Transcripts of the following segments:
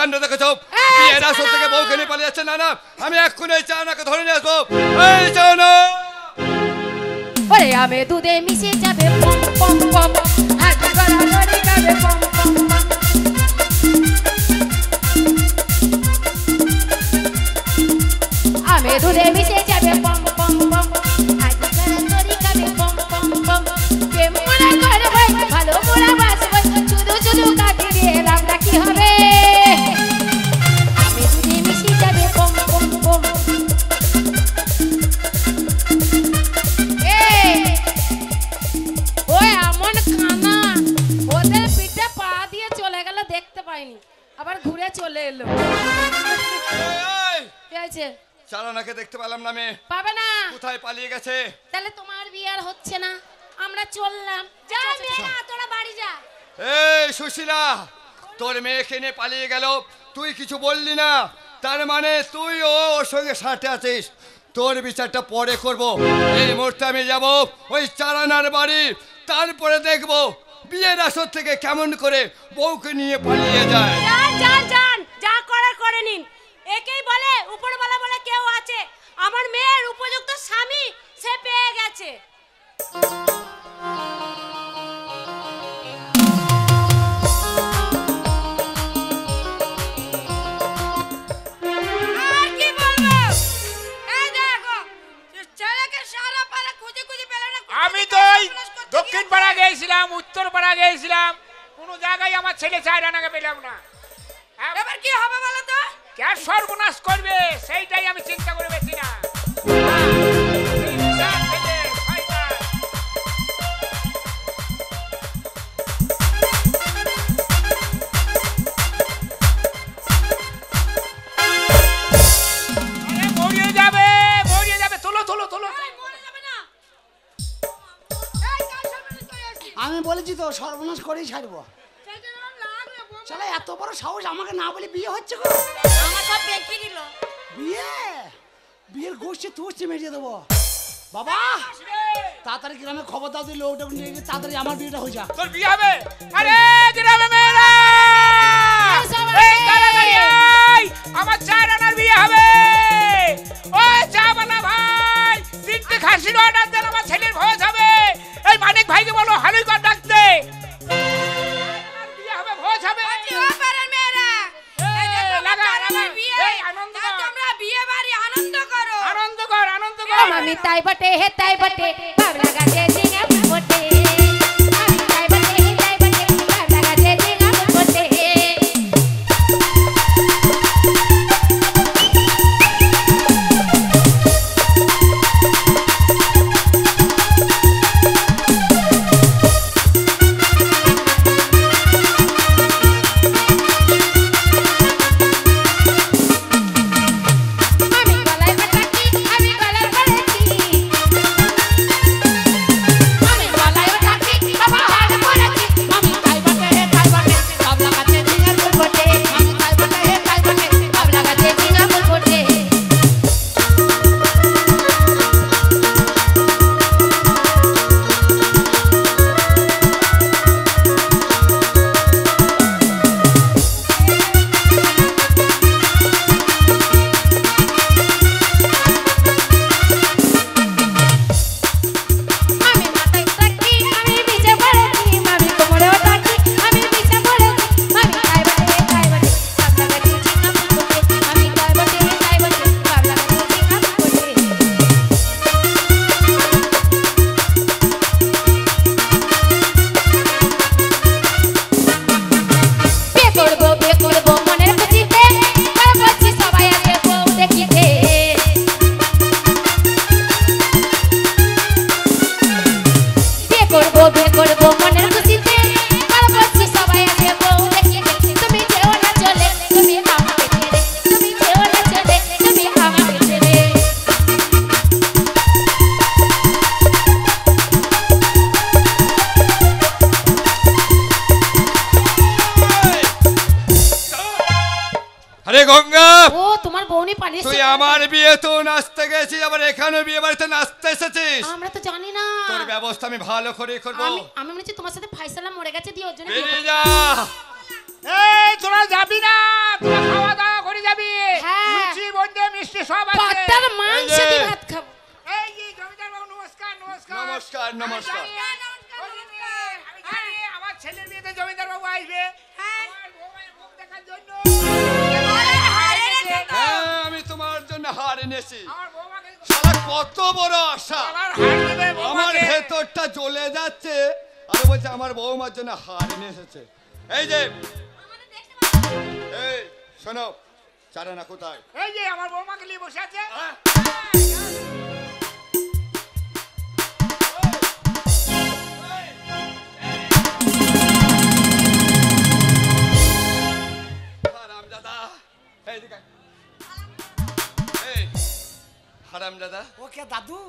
কাণ্ড দেখেছো? বিয়ের আসর থেকে বউকে নিয়ে পালিয়ে যাচ্ছে। না না, আমি এক্ষুনি এই চানাকে ধরে নিয়ে আসবো। এই চানা, ওরে আমি দুধে মিশে যাবে পম পম পম, হাত গড়াগড়ি খাবে পম পম পম। আমি দুধে মিশে যাবে পম পম পম, হাত গড়াগড়ি খাবে পম পম পম। প্রেম মনে করে ভাই ভালো মোরা বাসবো, শুধু শুধু কাকে দিয়ে লাভটা কি হবে? আমি দুধে মিশে যাবে পম পম পম। আবার ঘুরে চলে এলো। চালানাকে দেখতে পেলাম না। মেয়ে পাবে না, কোথায় পালিয়ে গেছে? তাহলে তোমার বিয়ে আর হচ্ছে না, আমরা চললাম। যা মেয়েরা, তোরা বাড়ি যা। এই সুশীলা, তোর মেয়েকে নিয়ে পালিয়ে গেল, তুই কিছু বললি না, তার মানে তুই ওর সঙ্গে সাথে আছিস। তোর বিচারটা পরে করব। এই মুহূর্তে আমি যাব ওই চালানার বাড়ি, তারপরে দেখব বিয়ের আসর থেকে কেমন করে বউকে নিয়ে পালিয়ে যায়। যান যান যান, যা করার করে নিন। একেই বলে উপরওয়ালা বলে কেউ আছে। আমার মেয়ের উপযুক্ত স্বামী সে পেয়ে গেছে। আর কি বলবো? এই দেখো, ছেলেকে সারা পাড়া খুঁজে খুঁজে পেল না। আমি তো দক্ষিণ পাড়া গিয়েছিলাম, উত্তর পাড়া গিয়েছিলাম, কোনো জায়গায় আমার ছেলে চাইরানাকে পেলাম না। এবার কি হবে বলো তো? কে সর্বনাশ করবে সেইটাই আমি চিন্তা করে বেশি না। মরিয়ে যাবে, মরিয়ে যাবে। তোলো তোলো তোলো। আমি বলেছি তো সর্বনাশ করেই ছাড়বো। শালা এত বড় সাহস, আমাকে না বলে বিয়ে হচ্ছে গো। আমার সব বেঁকে দিল। বিয়ে, বিয়ের গোষ্ঠী তুষ্টি মেটিয়ে দেবো। বাবা তাড়াতাড়ি গ্রামে খবর দাও, তুই লোকটা নিয়ে গিয়ে তাড়াতাড়ি আমার বিয়েটা হয়ে যা। তোর বিয়ে হবে? আরে গ্রামে মেয়েরা, এই তাড়াতাড়ি আয়, আমার চাইরানার বিয়ে হবে। ওই চা বানা ভাই, 3টে খাসির অর্ডার দেন, আমার ছেলের ভোজ হবে। এই মানিক ভাইকে বলো হালুই কর ডাকতে। বিয়ে হবে, ভোজ হবে। আমি তাই বটে হে তাই বটে, বাবলা গাছে জিঙা বটে। আমি তাই বটে হে তাই বটে, বাবলা গাছে জিঙা বটে। গঙ্গা, ও তোমার বউনি পালিয়ে তুই আমার বিয়ে তো নাচতে গেছিস, আবার এখানে বিয়ে বাড়িতে নাচতে এসেছিস? আমরা তো জানি না। তোর ব্যবস্থা আমি ভালো করে করব। আমি মনে হচ্ছে তোমার সাথে ফাইসালা মরে গেছে, দিয়ে ওর জন্য বেরিয়ে যা। এই তোরা যাবি না, তোরা খাওয়া দাওয়া করে যাবি। হ্যাঁ। লুচি বোঁদে মিষ্টি সব আছে। পাটার মাংস এই যে। দিয়ে ভাত খাবো। এই যে জমিদার বাবু নমস্কার নমস্কার। নমস্কার, নমস্কার। আমি জানি আমার ছেলের বিয়েতে জমিদার বাবু আসবে। আমার বৌমার মুখ দেখার জন্য। হ্যাঁ, আমি তোমার জন্য হার এনেছি। আমার বৌমাকে শালা কত বড় আশা, আমার হার দেবে আমার বৌমাকে। ভেতরটা জ্বলে যাচ্ছে। আর বলছে আমার বৌমার জন্য হার এনে এসেছে। এই যে, এই শোনো, চারানা কোথায়? এই যে আমার বৌমাকে নিয়ে বসে আছে। হ্যাঁ? হারামজাদা, এইদিকে আয়। এই হারামজাদা, ওকে দাদু,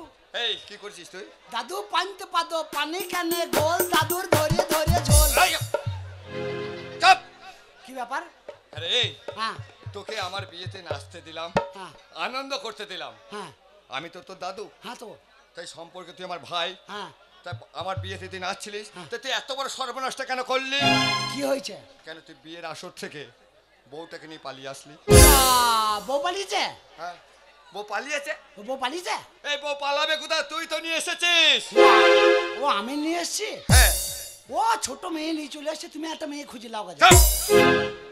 এই কি করছিস তুই? দাদু পানতে পাদো পানি কানে গোল, দাদুর ধরে ধরে ঝোল। এই, চুপ! কি ব্যাপার? আরে এই, হ্যাঁ তোকে আমার বিয়েতে নাচতে দিলাম, হ্যাঁ আনন্দ করতে দিলাম। হ্যাঁ আমি তো তোর দাদু, হ্যাঁ তো তাই সম্পর্কে তুই আমার ভাই। হ্যাঁ, তাই আমার বিয়েতে তুই নাচছিলিস, হ্যাঁ। তা তুই এত বড় সর্বনাশটা কেন করলি? কি হয়েছে? কেন তুই বিয়ের আসর থেকে বউটাকে নিয়ে পালিয়ে আসলি? বউ পালিয়েছে? হ্যাঁ, বউ পালিয়েছে। বউ পালিয়েছে? এই বউ পালাবে কোথায়? তুই তো নিয়ে এসেছিস। ও আমি নিয়ে এসছি? হ্যাঁ, ও ছোট মেয়ে নিয়ে চলে এসছে, তুমি একটা মেয়ে খুঁজে লাও কাজে। চুপ!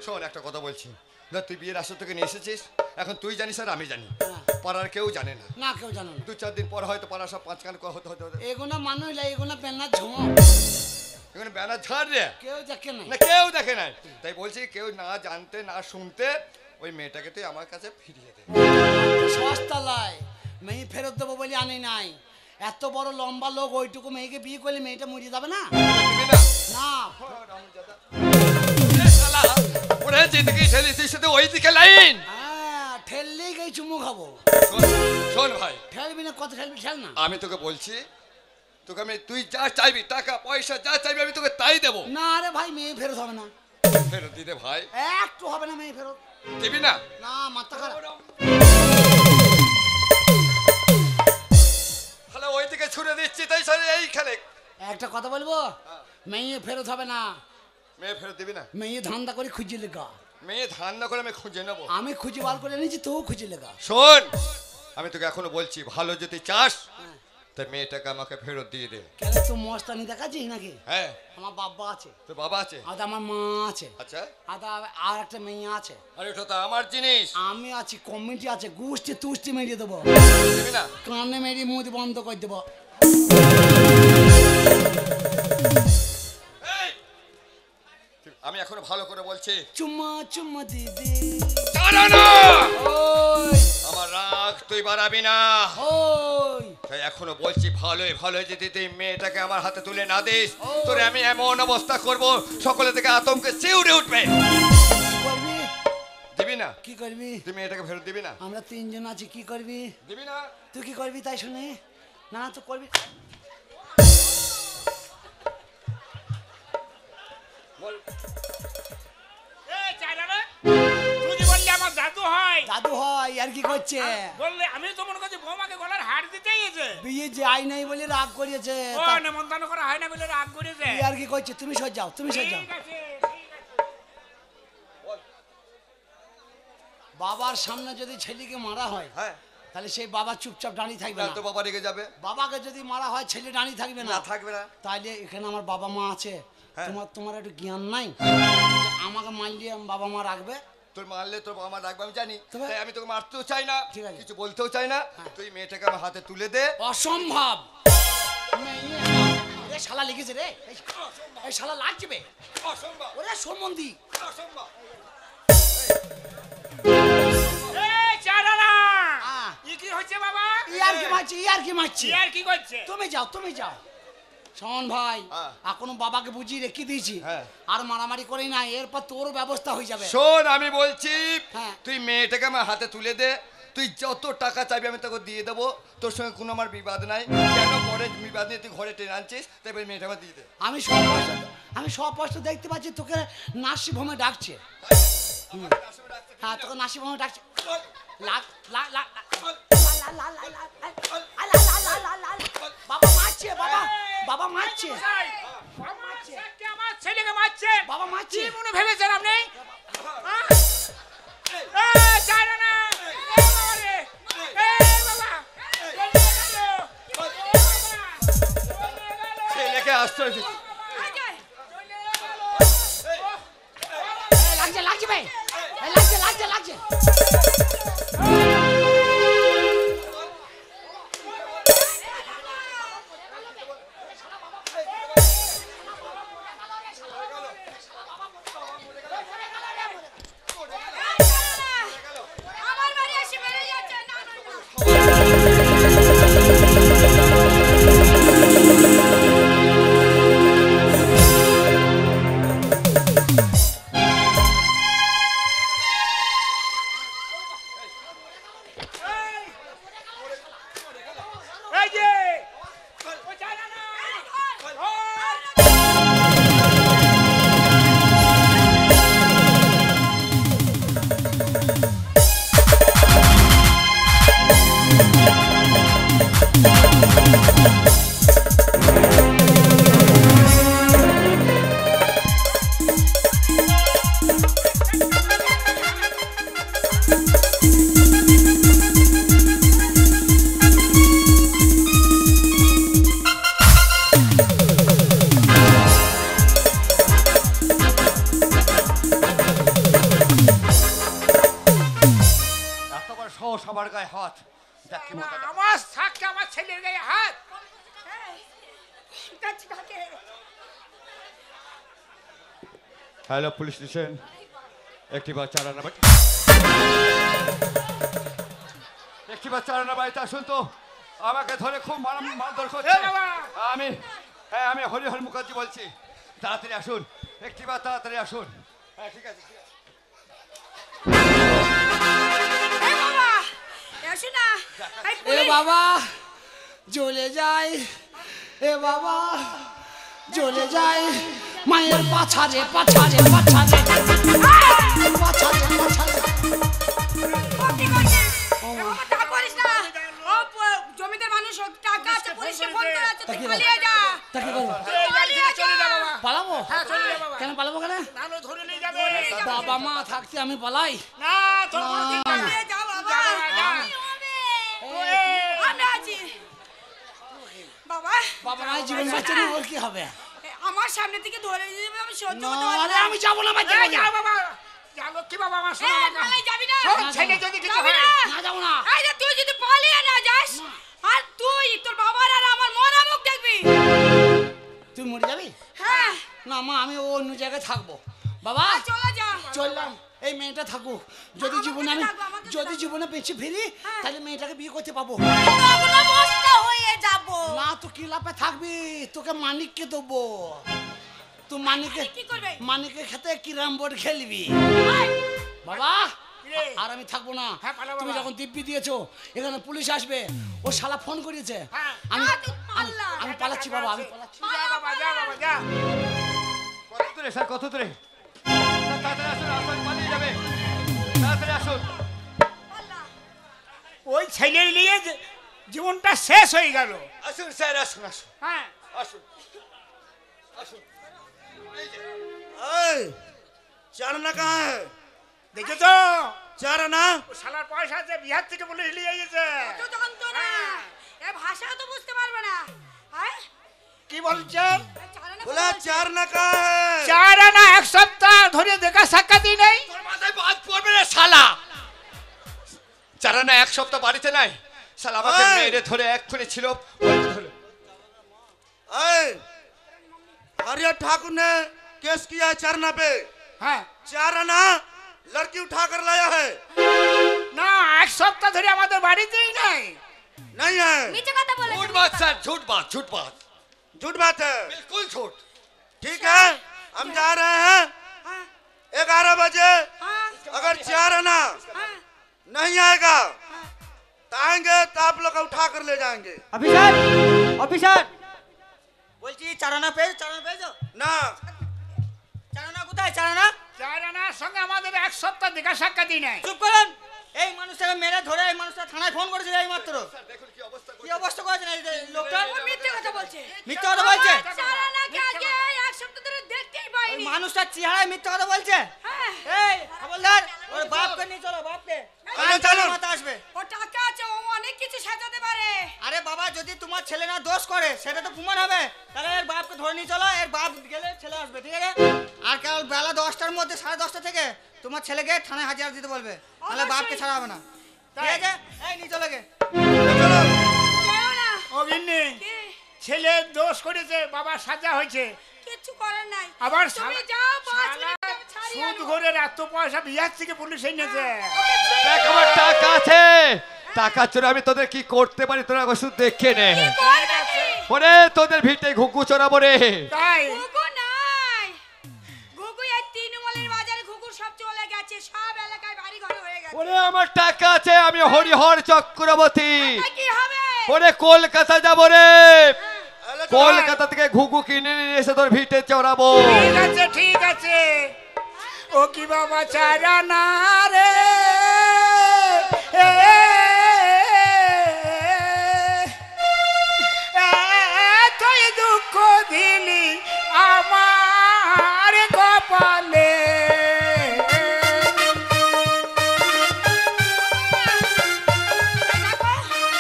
শোন, একটা কথা বলছি, না তুই বিয়ের আসর থেকে নিয়ে এসেছিস, এখন তুই জানিস আর আমি জানি, হ্যাঁ। পাড়ার কেউ জানে না। না কেউ জানো না। 2-4 দিন পর হয়তো পাড়া সব পাঁচ কান হতে হতে হতে এগুলো মানুষ লাই, এগুলো পেন্নার ঝুমো, এখানে ব্যানার ছাড় রে। কেউ দেখে নাই। না কেউ দেখে নাই, তাই বলছি কেউ না জানতে না শুনতে ওই মেয়েটাকে তুই আমার কাছে ফিরিয়ে দে। সস্তা লাই, মেয়ে ফেরত দেবো বলে আনি নাই। এত বড় লম্বা লোক, ওইটুকু মেয়েকে বিয়ে করলে মেয়েটা মরিয়ে যাবে না? দিবি না? না। এ শালা, ওরে যেদিকে ঠেলিস শুধু ওই দিকে লাইন। হ্যাঁ, ঠেললেই গেই চুমু খাবো। শোন ভাই, ঠেলবি না, কত ঠেলবি ঠেল না। আমি তোকে বলছি, তোকে আমি তুই যা চাইবি, টাকা পয়সা যা চাইবি আমি তোকে তাই দেবো। না রে ভাই, মেয়ে ফেরত হবে না। ফেরত দিতে ভাই। একটু হবে না মেয়ে ফেরত। দিবি না? না, মাথা খারাপ। তাহলে ওই দিকে ছুড়ে দিচ্ছি, তাই সরে এই খেলে। একটা কথা বলবো, মেয়ে ফেরত হবে না। মেয়ে ফেরত দিবি না? মেয়ে ধান্দা করে খুঁজে লেগা। মেয়ে ধান্দা করে আমি খুঁজে নেবো। আমি খুঁজে বার করে এনেছি, তো খুঁজে লেগা। শোন, আমি তোকে এখনো বলছি, ভালো যদি চাস তাই মেয়েটাকে আমাকে ফেরত দিয়ে দে। কেন তুই মস্তানি দেখাচ্ছিস নাকি? হ্যাঁ, আমার বাবা আছে, তোর বাবা আছে? আর আমার মা আছে, আচ্ছা, আর একটা মেয়ে আছে, আরে ওটা তো আমার জিনিস। আমি আছি, কমিটি আছে, গুষ্টি তুষ্টি মেরিয়ে দেবো, দিবি না? কানে মেরিয়ে মুখ বন্ধ করে দেবো। এই, আমি এখনো ভালো করে বলছি, চুম্মা চুম্মা দিদি। দাঁড়ানো! ওই আমার রাগ তুই বাড়াবি না। ওই তাই এখনো বলছি, ভালোই ভালোই যদি তুই মেয়েটাকে আমার হাতে তুলে না দিস, তোরে আমি এমন অবস্থা করব সকলে থেকে আতঙ্কে শিউরে উঠবে। কি করবি? দিবি না? কি করবি? তুই মেয়েটাকে ফেরত দিবি না? আমরা তিনজন আছি, কি করবি? দিবি না? তুই কি করবি তাই শুনে? না তো করবি। বল। এই চাইনা, তুই যে বললি আমার দাদু হয়, দাদু হয় আর কি করছে? বললে আমি তো মনে করছি বৌমাকে গলার হার দিতেই এসে। বিয়ে যাই নাই বলে রাগ করিয়েছে। ও নেমন্তন্ন করা হয় না বলে রাগ করেছে। আর কি করছে? তুমি সর যাও, তুমি সর যাও। ঠিক আছে, বাবার সামনে যদি ছেলেকে মারা হয়, হ্যাঁ, তাহলে সেই বাবা চুপচাপ দাঁড়িয়ে থাকবে না না। তো বাবা রেগে যাবে। বাবাকে যদি মারা হয়, ছেলে দাঁড়িয়ে থাকবে না। না, থাকবে না। তাইলে এখানে আমার বাবা মা আছে, হ্যাঁ। তোমার একটু জ্ঞান নাই? আমাকে মারলে আমার বাবা মা রাখবে? তোর মারলে তোর বাবা মা রাখবে আমি জানি, তবে- তাই আমি তোকে মারতেও চাই না, ঠিক আছে। কিছু বলতেও চাই না। তুই মেয়েটাকে আমার হাতে তুলে দে। অসম্ভব। ওরে শালা লেগেছে রে, এই শালা লাগবে। অসম্ভব, ওরে সম্বন্ধী। অসম্ভব। এই চাইনা, হ্যাঁ। ই কি হচ্ছে বাবা? ইয়ার কি মারছি, ইয়ার কি মারছি। আর কি করছে? তুমি যাও, তুমি যাও। শোন ভাই, হ্যাঁ। এখনো বাবাকে বুঝিয়ে রেখে দিয়েছি, হ্যাঁ। আর মারামারি করি না, এরপর তোর ব্যবস্থা হয়ে যাবে। শোন, আমি বলছি, হ্যাঁ। তুই মেয়েটাকে আমার হাতে তুলে দে। তুই যত টাকা চাইবি আমি তোকে দিয়ে দেবো, তোর সঙ্গে কোনো আমার বিবাদ নাই। কেন পরে বিবাদ নিয়ে তুই ঘরে টেনে আনছিস, তাই বলে মেয়েটা আমার দিয়ে দে। আমি স্পষ্ট দেখতে পাচ্ছি তোকে নার্সিংহোমে ডাকছে। হ্যাঁ, তোকে নার্সিংহোমে ডাকছে। বাবা মারছে, বাবা মারছে, আমার ছেলেকে মারছেন। বাবা মারছে। কি মনে ভেবেছেন আপনি? এই যে ও জানা না এত বড় সাহস আমার গায়ে হাত দেখ কি মজা দেখ। আমার সাক্ষী আমার ছেলের গায়ে হাত হ্যালো পুলিশ স্টেশন একটি বাচ্চা রান্না বাড়ি একটি বাচ্চা রান্না বাড়িতে আসুন তো আমাকে ধরে খুব মারধর করছে এ বাবা! আমি হরিহর মুখার্জি বলছি তাড়াতাড়ি আসুন একটি বার তাড়াতাড়ি আসুন হ্যাঁ ঠিক আছে ঠিক আছে। এ বাবা জ্বলে যায়, এ বাবা জ্বলে যায়, মায়ের পাছারে পাছারে পাছারে পাছারে পাছারে। জমিদার মানুষ টাকা আছে পুলিশে ফোন করে আছে তুই কি পালিয়ে যা তা কি করবো? এই বাড়ি থেকে চলে যা বাবা পালাবো? হ্যাঁ চলে যা বাবা কেন পালাবো কেন? নানো ধরে নিয়ে যাবে বাবা মা থাকতে আমি পালাই? না তোর কোনো চিন্তা নেই পালিয়ে যা বাবা যা বাবা, যা। আমি আছি বাবা বাবা মায়ের জীবন বাঁচানো ওর কি হবে? আমার সামনে থেকে ধরে নিয়ে যাবে আমি সহ্য না, করতে পারবো আরে না আমি যাবো না, আমার এই, যাবো যা না। বাবা যা লক্ষ্মী বাবা আমার এ, শোনো না পালাই যাবি না শোন, ছেলে যদি কিছু যাবি হয় না। না যাবো না। এই যে তুই যদি পালিয়ে না যাস আর তুই তোর বাবার আর আমার মরা মুখ দেখবি তুই মরে যাবি? হ্যাঁ না মা, আমি অন্য জায়গায় থাকবো। বাবা চলে যা চললাম, এই মেয়েটা থাকুক। যদি আমার জীবনে কাছে আমি থাকবো, আমার কাছে যদি থাকবো। জীবনে বেঁচে ফিরি হ্যাঁ। তাহলে মেয়েটাকে বিয়ে করতে পাবো। তখন বসটা হয়ে যাব না তো কি লাভে থাকবি, তোকে মানিককে দেবো। তুই মানিকে কি করবে? মানিকের খেতে কিরাম বোর্ড খেলবি বাবা। কিরে? আর আমি থাকবো না। হ্যাঁ, পালা তুমি বাবা। যখন দিব্যি দিয়েছো এখানে পুলিশ আসবে, ও শালা ফোন করেছে। হ্যাঁ। আমি তুই পাল্লা। আমি পালাচ্ছি বাবা, আমি পালাচ্ছি। যা বাবা যা বাবা যা কত দূরে স্যার কত দূরে স্যার, তাড়াতাড়ি আসুন আসুন পালিয়ে যাবে তাড়াতাড়ি আসুন। ওই ছেলের নিয়ে জীবনটা শেষ হয়ে গেল আসুন স্যার আসুন আসুন হ্যাঁ আসুন আসুন चार आना कहाँ है? দেখে তো चार आना ও শালার পয়সা আছে বিহার থেকে পুলিশ নিয়ে গেছে তো যন্ত্রণা এ ভাষা তো বুঝতে পারবে না হ্যাঁ কি বলছেন बोला चार आना कहाँ है? চার আনা এক সপ্তাহ ধরে দেখা সাক্ষাৎই নেই তোর মাথায় বাদ পড়বে রে শালা চারানা এক সপ্তাহ বাড়িতে নাই শালা আমাকে এই! মেরে ধরে এক করে ছিল ওকে ধরে। अरे आर्य ठाकुर ने केस किया है चार आना पे। হ্যাঁ चार आना लड़की उठा कर लाया है। না এক সপ্তাহ ধরে আমাদের বাড়িতেই নাই नहीं है, মিছে কথা বলে झूठ बात सर झूठ बात झूठ बात है। बिल्कुल झूठ ठीक है, हम जा रहे हैं 11 बजे। अगर चार आना नहीं आएगा तो आएंगे तो आप लोग को उठा कर ले जाएंगे। অফিসার অফিসার বলছি চারানা পেয়েছো ना চারানা কোথায় চারানা? চার আনার সঙ্গে আমাদের এক সপ্তাহ দেখা সাক্ষাৎই নাই চুপ করুন। এই মানুষটাকে মেরে ধরে এই মানুষটা থানায় ফোন করেছিল এই মাত্র। দেখুন কি অবস্থা কি অবস্থা করেছেন এই যে লোকটা? মিথ্যে কথা বলছে মিথ্যা কথা বলছে। চারানাকে আজকে এক সপ্তাহ ধরে দেখতেই ওই পাইনি মানুষটার চেহারায় মিথ্যা কথা বলছে। হ্যাঁ এই খবরদার ওর বাপকে নিয়ে চলো, বাপকে। চলো, চলো। মাথা আসবে। ও টাকা আছে ও অনেক কিছু সাজাতে পারে আরে বাবা যদি তোমার ছেলে না দোষ করে সেটা তো প্রমাণ হবে। তাহলে এর বাপকে ধরে নিয়ে চলো, এর বাপ গেলে ছেলে আসবে, ঠিক আছে? আর কাল বেলা 10টার মধ্যে 10:30 থেকে তোমার ছেলেকে থানায় হাজিরা দিতে বলবে, তাহলে বাপকে ছাড়া হবে না, ঠিক আছে? এই নিয়ে চলো গে। चलो কেউ না ও গিন্নি কি? ছেলে দোষ করেছে বাবা সাজা হয়েছে কিচ্ছু করার নাই আবার তুমি শালা- যাও 5 শালা মিনিট আমি ছাড়িয়ে সুদ আনবো। ঘরের এত পয়সা বিহার থেকে পুলিশ এনেছে দেখ আমার টাকা আছে টাকার জন্য আমি তোদের কি করতে পারি তোরা শুধু দেখে নে। ওরে তোদের ভিটে ঘুঘু চড়াবো রে। তাই ঘুঘু নাই, ঘুঘু এই তৃণমূলের বাজারে ঘুঘু সব চলে গেছে, সব এলাকায় বাড়ি ঘর হয়ে গেছে। ওরে আমার টাকা আছে, আমি হরিহর চক্রবর্তী। কি হবে? ওরে কলকাতা যাবো রে, কলকাতা থেকে ঘুঘু কিনে নিয়ে এসে তোর ভিটে চড়াবো। ঠিক আছে ঠিক আছে। ও কি বাবা চারা না রে, তুই দুঃখ দিলি আমার কপালে।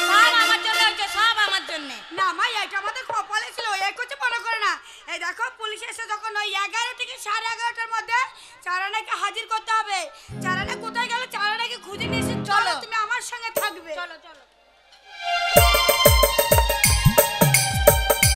সব আমার জন্য হচ্ছে, সব আমার জন্য। না মা, এটা আমাদের কপালে ছিল, এই কিছু মনে করে না। এই দেখো পুলিশ এসে যখন ওই 11 থেকে 11:30টার মধ্যে চারানাকে হাজির করতে হবে। চারানা কোথায় গেল? চারানাকে খুঁজে নিয়ে এসে চলো, তুমি আমার সঙ্গে থাকবে। চলো চলো।